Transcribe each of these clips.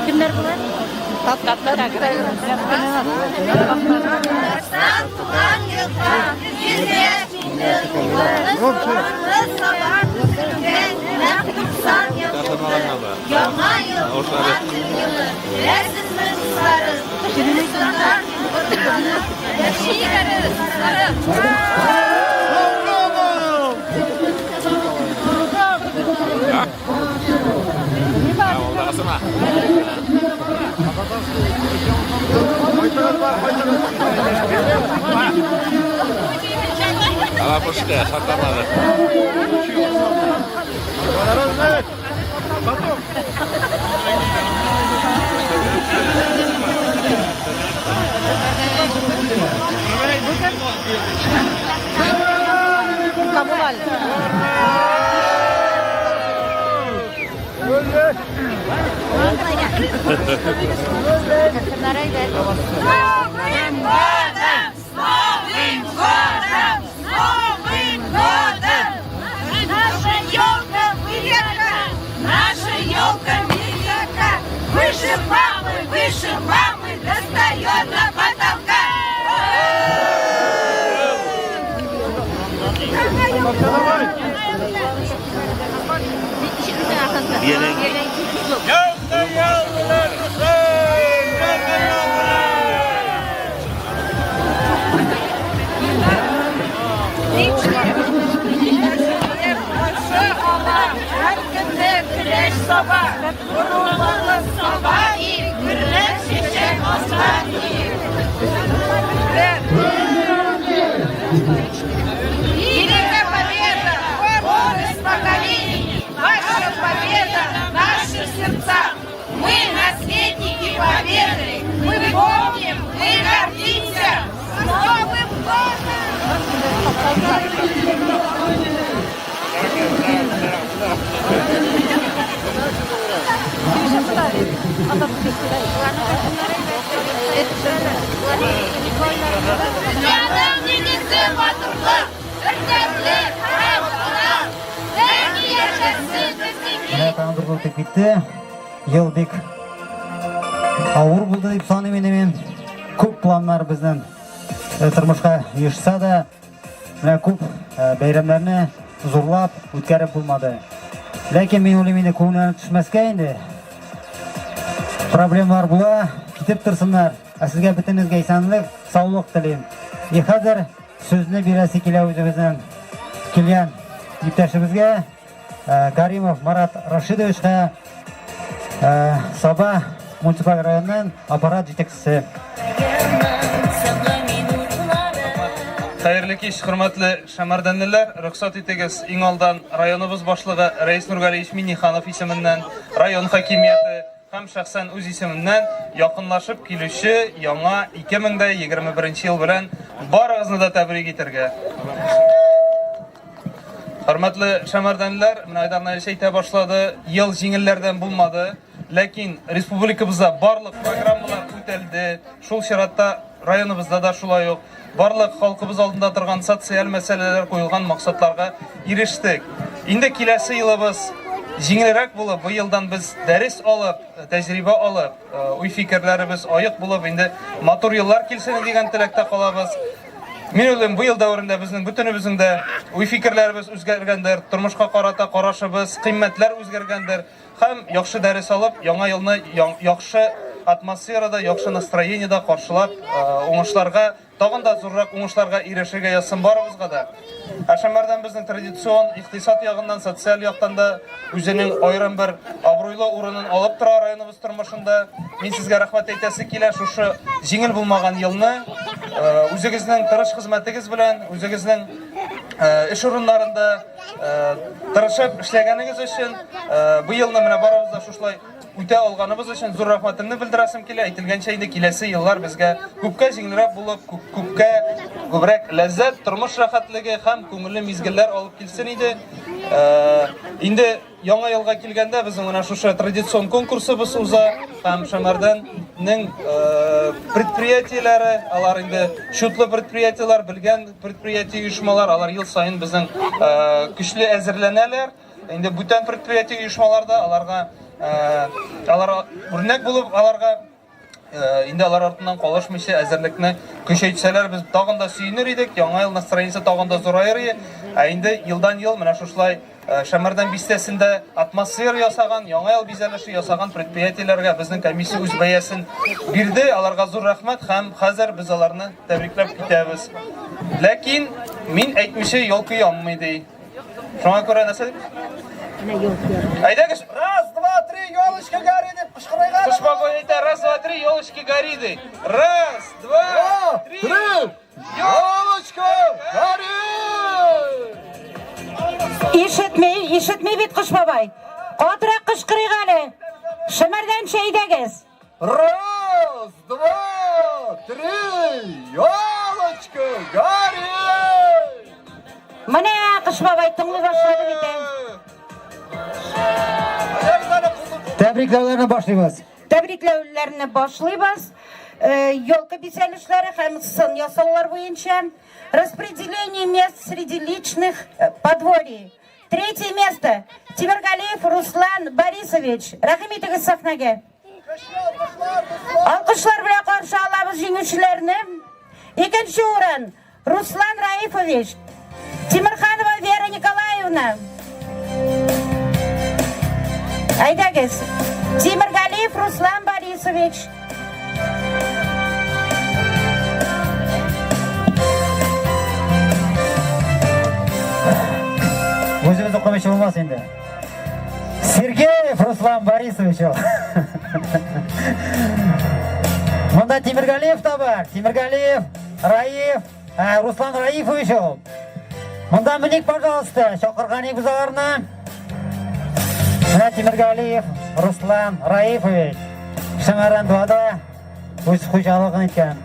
Kimler bunlar? Tatlar. Tuhan yılda bize sabah ben 90 yılında yama yıl yılı resizsiz sarı Şirinler kurbanı yaşayırı sarı Ala poşete saklamadı. Kamual. Выше мамы достает до потолка. Великая победа, гордость поколений, ваша победа в наших сердцах. Мы наследники победы, мы помним, мы гордимся. С Новым годом! Yanım denizde batırlar, ürkekler, hayvanlar, rengi yaşasın bizim. Evet, anadırlık ötüp bitti. Yıl bek ауыр болды деп санаймын мен. Көп пландар біздің тұрмышқа ешса да, мына көп бәйрәмләрне зорлап үткәреп булмады. Ләкин мен ойлаймын, көңілләрне төшмәскә инде. Проблемалар була, китеп торсыннар. Сезгә бөтенегезгә исәнлек, саулык телим. Хәзер сүзне бирәсе килә үзебезнең килгән иптәшебезгә, Каримов Марат Рашидовичка, Саба муниципаль районының аппарат җитәкчесе. Хәерле кич, хөрмәтле шәмәрдәнлеләр, рөхсәт итегез, иң алдан районыбыз башлыгы Рәис Нургалиев Минниханов исеменнән, район хакимияте һәм шәхсән үз исеменнән якынлашып килүче яңа 2021 ел белән барыгызны да тәбрик итәргә. Хөрмәтле шәмәрдәнлеләр, менә Айдар әйтә башлады, ел җиңелләрдән булмады, ләкин республикабызда барлык программалар үтәлде. Шул чиратта районыбызда да шулай ук барлык халкыбыз алдында торган социаль мәсьәләләр куелган максатларга ирештек. Инде киләсе елыбыз җиңелрәк булып, бу елдан без дәрес алып, тәҗрибә алып, уй фикерләребез аек булып, инде матур еллар килсен дигән теләктә калабыз. Мин уйлыйм, бу ел дәврендә безнең бөтенебезнең дә уй фикерләребез үзгәргәндер, тормышка карата карашыбыз, кыйммәтләр үзгәргәндер һәм яхшы дәрес алып, яңа елны яхшы атмосферада, яхшы настроениедә каршылап, уңышларга, тагын да зуррак уңышларга ирешергә язсын барыбызга да. Шәмәрдән безнең традицион икътисад ягыннан, социаль яктан да үзенең аерым бер абруйлы урынын алып тора районыбыз тормышында. Мин сезгә рәхмәт әйтәсе килә, шушы җиңел булмаган елны үзегезнең тырыш хезмәтегез белән, үзегезнең эш урыннарында тырышып эшләгәнегез өчен, бу елны менә барыбыз да шушлай үтә алганыбыз өчен зур рәхмәтемне белдерәсем килә. Әйтелгәнчә инде киләсе еллар безгә күпкә җиңелрәк булып, күпкә күбрәк ләззәт, тормыш рәхәтлеге һәм күңелле мизгелләр алып килсен иде. Инде яңа елга килгәндә безнең менә шушы традицион конкурсыбыз уза һәм Шәмәрдәннең предприятиеләре, алар инде шутлы предприятиеләр, белгән предприятие оешмалар, алар ел сайын безнең көчле әзерләнәләр. Инде бүтән предприятие оешмаларда аларга үрнәк булып аларга инде алар артыннан калышмыйча әзерлекне көчәйтсәләр, без тагын да сөенер идек. Яңа ел настроениесе тагын да зурайыр. Инде елдан ел менә шушылай Шәмәрдән бистәсендә атмосфера ясаган, яңа ел бизәлеше ясаган предприятиеләргә безнең комиссия үз бәясен бирде. Аларга зур рәхмәт һәм хәзер біз аларны тәбрикләп китәбез. Ләкин мин әйтмичә ялкы янмый ди. Шуңа күрә нәрсә дип? Әйдәгез, раз, два, три, елочка гори дип кычкырайга. Кышбагай әйтә, раз, два, три, елочка гори ди. Раз, два, три, елочка гори! Ишетмей бит Кыш бабай. Катырак кычкырыйк әле. Шәмәрдән әйдәгез. Раз, два, три, елочка гори! Менә Кыш бабай тыңлый башлады бит. Тәбрикләүләрне башлыйбыз. Тәбрикләүләрне башлыйбыз. Елка бизәлешләре һәм сын ясаулар буенча распределение мест среди личных подворий. Третье место. Тимергалиев Руслан Борисович. Рәхим итегез сәхнәгә. Алкышлар белән каршы алабыз җиңүчеләрне. Икенче урын Руслан Раифович. Тимирханова Вера Николаевна. Әйдәгез. Тимергалиев Руслан Борисович. Өзіміз оқымайшы болмас енді. Сергеев Руслан Борисович. Мұнда Тимиргалиев та бар. Тимиргалиев Раиф Руслан Раифович. Мұнда мінек, пожалуйста, шақырған егізаларына. Мына Тимиргалиев Руслан Раифович. Шәмәрдән дуада өз қожалығын еткен.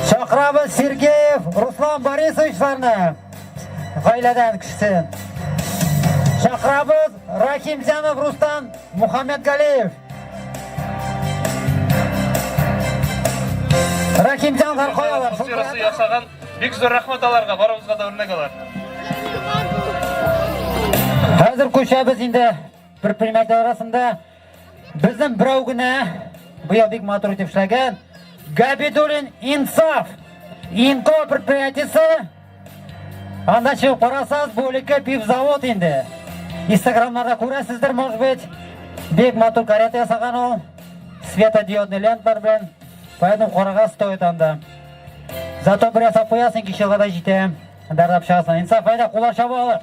Шақырабыз Сергеев Руслан Борисовичларына. Ғайладан кішісі. Шақырабыз Рахимзянов Рустан Мухаммедгалиев. Рахимзянов қоялар. Атмосферасы ясаган бик зур рәхмәт аларга, барыбызга да үрнәк алар. Хәзер көчәбез инде предприятие арасында. Безнең берәү генә быел бик матур итеп эшләгән Габидуллин Инсаф Инко предприятиесе. Анда чыгып карасагыз, бу элекке пивзавод инде. Инстаграмнарда күрәсездер, может быть. Бик матур карета ясаган ул. Светодиодный ленталар белән. Поэтому карага стоит анда. Зато бер ясап куясың, кичә гына җитә. Дәрдәп чыгасың. Инсаф айда кулар чаба алыр.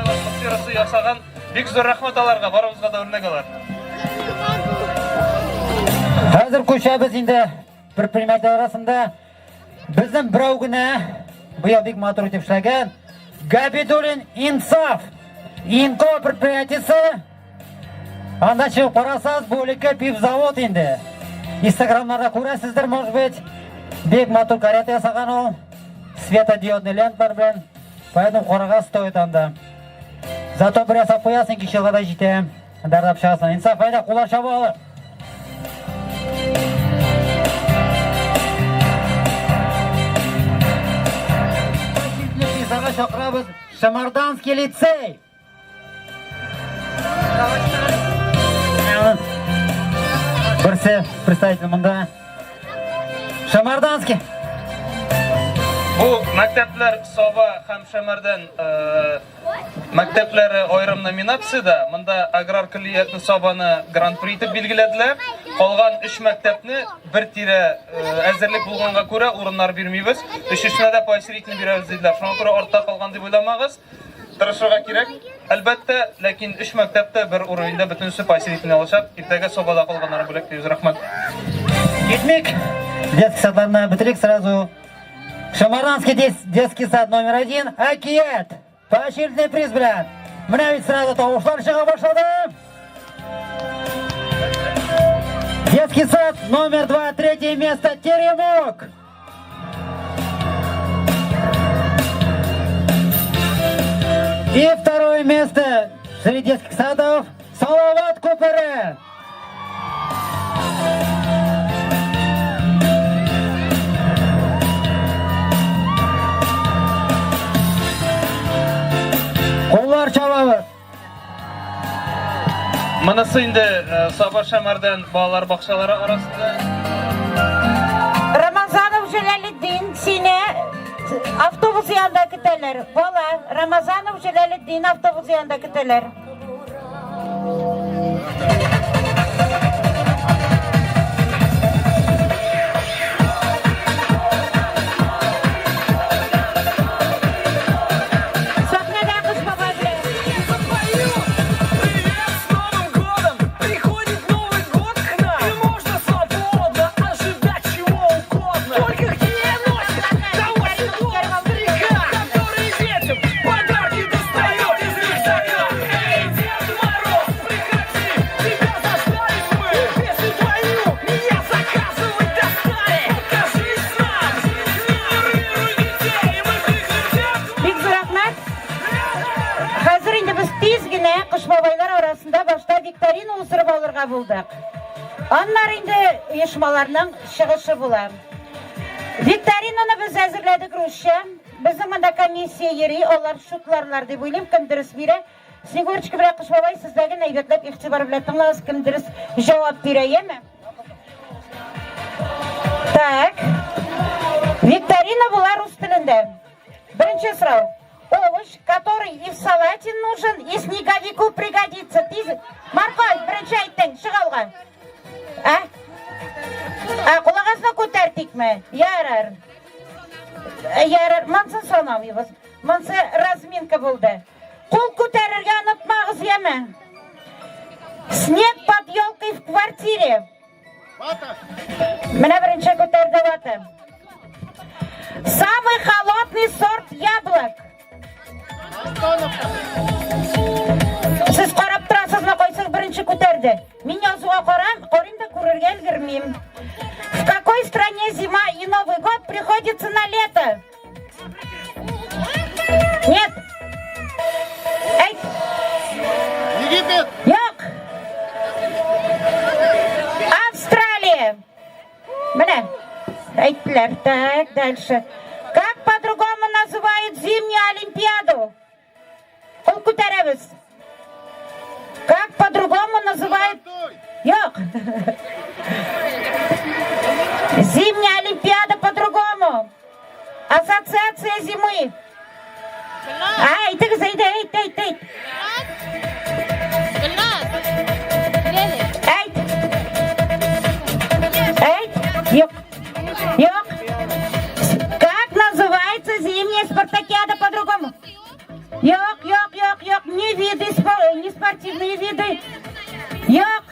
Атмосферасы ясаган бик зур рәхмәт аларга, барыбызга да үрнәк алар. Хәзер көчәбез инде предприятие арасында. Безнең берәү генә быел бик матур итеп эшләгән Габидуллин Инсаф Инко предприятиесе. Анда чыгып карасагыз, бу элекке пивзавод инде. Инстаграмнарда күрәсездер, может быть. Бик матур карета ясаган ул. Светодиодный ленталар белән. Поэтому карага стоит анда. Зато бер ясап куясың, кичә гына җитә. Дәрдәп чыгасың. Инсаф айда кулар чаба алыр. Шақырабыз Шамарданский лицей. Бірсе представитель мұнда. Шамарданский. Бу мәктәпләр Саба һәм Шәмәрдән мәктәпләре аерым номинацияда. Монда аграр көллиятны Сабаны гран-при итеп билгеләделәр. Калган 3 мәктәпне бер тирә әзерлек булганга күрә урыннар бирмибез. Өченчесенә дә поощрительный бирәбез диделәр. Шуңа күрә артта калган дип уйламагыз. Тырышырга кирәк. Әлбәттә, ләкин 3 мәктәптә бер урында бөтенсе поощрительный алачак. Иртәгә Сабада калганнар бүләк дип рәхмәт. Гитмик. Детский садlarına битрик сразу. Шамарданский детский сад номер 1. Акият. Поощрительный приз белән. Менә бит сразу тавышлар чыга башлады. Детский сад номер 2, третье место Теремок. И второе место среди детских садов Салават Купері. Қолдар чабабыз. Мынысы инде Саба Шамардан балалар бақшалары арасында. Рамазанов Желалиддин сені автобус yanında kütələr. Bala, Ramazanov Желалиддин автобус yanında kütələr. Викторина ұсырып алырға болдық. Аннар инде ешмаларының шығышы була. Викторинаны біз әзірледік русша. Біздің мында комиссия ери, олар шутларлар деп ойлайм, кім дұрыс бере. Снегурочка бірақ Қышбабай, сіздегі нәйбетлеп ихтибар білеттіңіз, кім дұрыс жауап бере еме? Так. Викторина була рус тілінде. Бірінші сұрау. Овощ, который и в салате нужен, и снеговику пригодится. Морковь, бірінші айттың, шығалға. Құлағасына көтәртік ме? Ярар. Ярар, мансы санамайбыз. Мансы разминка болды. Қол көтәрірге ұнытмағыз еме? Снег под елкой в квартире. Міне бірінші көтәрді ваты. Самый холодный сорт яблок. Сіз қарап тұрасыз ма, қойсыз бірінші көтерді. Мен язуға қорым да көрерге үлгірмейм. В какой стране зима и Новый год приходится на лето? Нет. Эй. Египет. Yok. Австралия. Міне. Айттлер. Так, дальше. Как по-другому называют зимнюю Олимпиаду? Қол көтереміз. Как по-другому называют? Yok. Зимняя Олимпиада по-другому. Ассоциация зимы. Айтыңыз, айт. Yok. Как называется зимняя спартакиада по-другому? Yok. Не виды, не спортивные виды. Yok.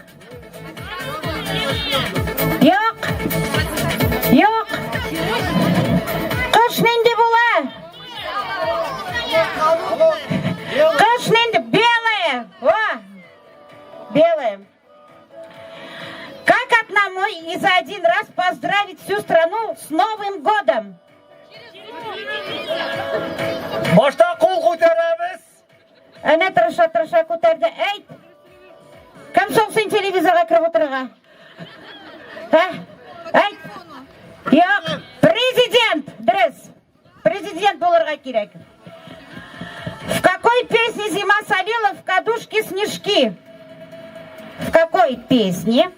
Қыш ненде була? Қыш ненде? Белое. Белое. Как одному и за один раз поздравить всю страну с Новым годом? Башта қол көтереміз. Әне тырыша көтерді. Әйт! Кім соқсын телевизорға кіріп отырға? Әйт! Yok, президент! Дұрыс! Президент болырға керек. В какой песне зима солила в кадушке снежки? В какой песне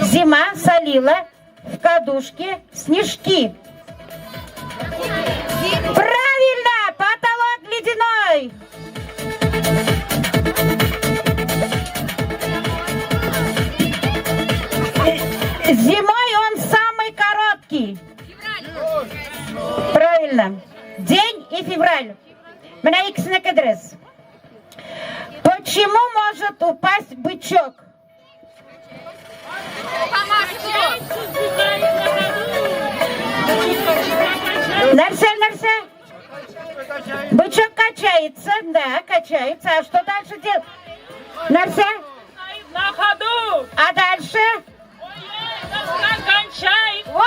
зима солила в кадушке снежки? Правильно! Потолок ледяной! Зимой он самый короткий. Правильно. День и февраль. Мына икісіне кідіріз. Почему может упасть бычок? Нәрсе? Бычок качается, да, качается. А что дальше делать? Нәрсе? На ходу. А дальше? Доска кончается. О,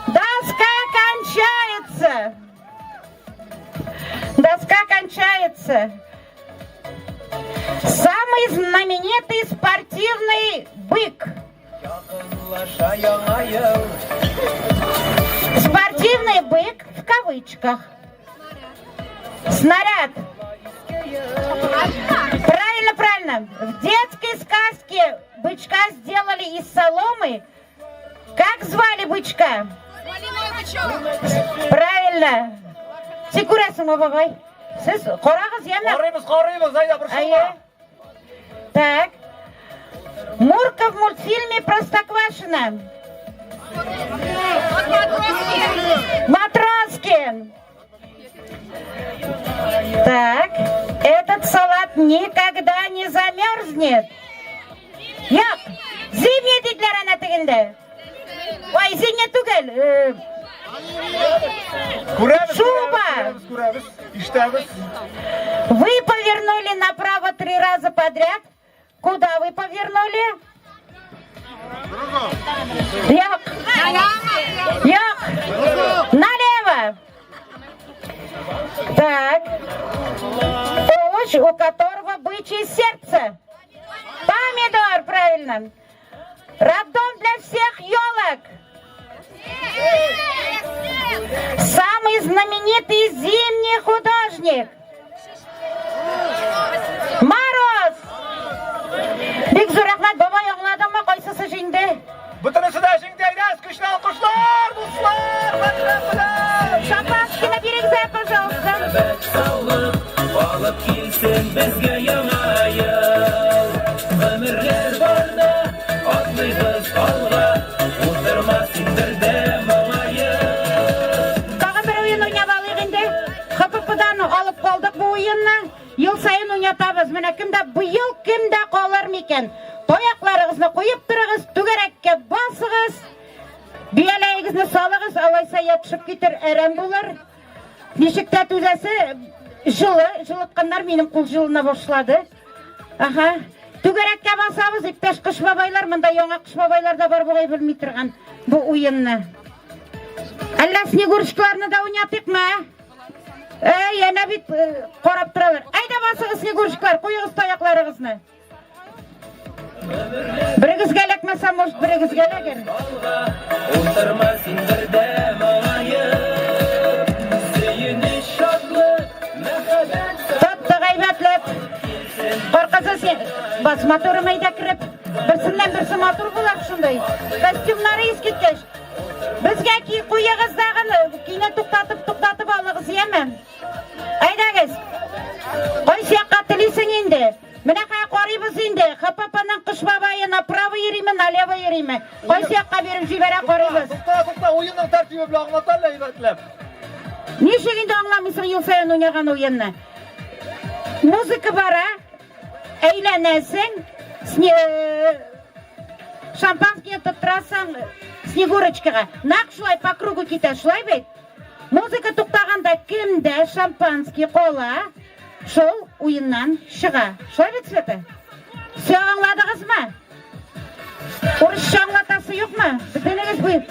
доска кончается. СКА кончается. Самый знаменитый спортивный бык. Спортивный бык в кавычках. Снаряд. Правильно, правильно. В детской сказке бычка сделали из соломы. Как звали бычка? Правильно. Секурасың бабай. Сіз қорағыз еме? Қараймыз, айда бір шуға. Так. Мурка в мультфильме Простоквашино. Матроскин. Так. Этот салат никогда не замерзнет. Як? Зимний диклер ана тегенде. Ой, зимний түгел. Шуба. Иштәбіз. Вы повернули направо 3 раза подряд. Куда вы повернули? Як? Як? Налево. Так. Овощ, у которого бычье сердце. Помидор, правильно. Роддом для всех елок. Самый знаменитый зимний художник. Мороз. Бик зур рахмат, бабай аңладыңмы, кайсысы жеңді? Бүтінісі де жеңдейдіз, күшті алқышлар, достар, Шампанскийді берегізер, пожалуйста. Алып келсін бізге яңа ел, өмірлер барда атлыйбыз алға, отырмасын бірде мұңайып. Тағы бір ойын ойнап алайық енді. ХПП-дан алып қалдық бұл ойынны. Ел сайын ойнатабыз. Міне кімді бұйыл кімді қалар мекен. Тояқларыңызны қойып тұрыңыз, түгерекке басығыз. Биялайыңызны салығыз, алайса yapışып кетер әрем болар. Нешікті түзәсі жылытқандар менің қол жылына башлады. Аха. Түгерекке басабыз, иптәш қыш бабайлар, мында яңа қыш бабайлар да бар бұғай білмей тұрған бұл ойынны. Әлі снегурышкаларны да ойнатық ма? Яна бит қорап тұралар. Айда басығыз снегурышкалар, қойығыз тояқларыңызны. Бірігізге әлекмаса, может, бірігізге әлекер. Отырмасын бірде мұңайып, сүйініш шатлы, мәхәббәт Тотты ғайбәтліп. Қорқасы сен, бас моторы майда кіріп. Бірсінен бірсі мотор болар шындай. Костюмлары ескеткеш. Бізге ки қойығыздағын кейіне тұқтатып алығыз емен. Айдағыз. Қой сияққа тілейсің енді. Міне қай қорибыз енді. ХПП-нан қыш бабайы направо ериме, налево ериме. Қой сияққа беріп жібері қорибыз. Тоқта, ойынның тәртібі білі аңлатарлы, әйбәтләп. Нешегенде аңламысың ел сайын ойнаған ойынны? Музыка бара, әйләнәсің, шампанские тұттырасың снегурочкаға. Нақ шылай по кругу кете, шылай бет. Музыка тұқтағанда кімді шампанский қола, шол ойыннан шыға. Шылай бет светі? Все аңладығыз ма? Орысша аңлатасы yok ма? Бітініңіз бұйып.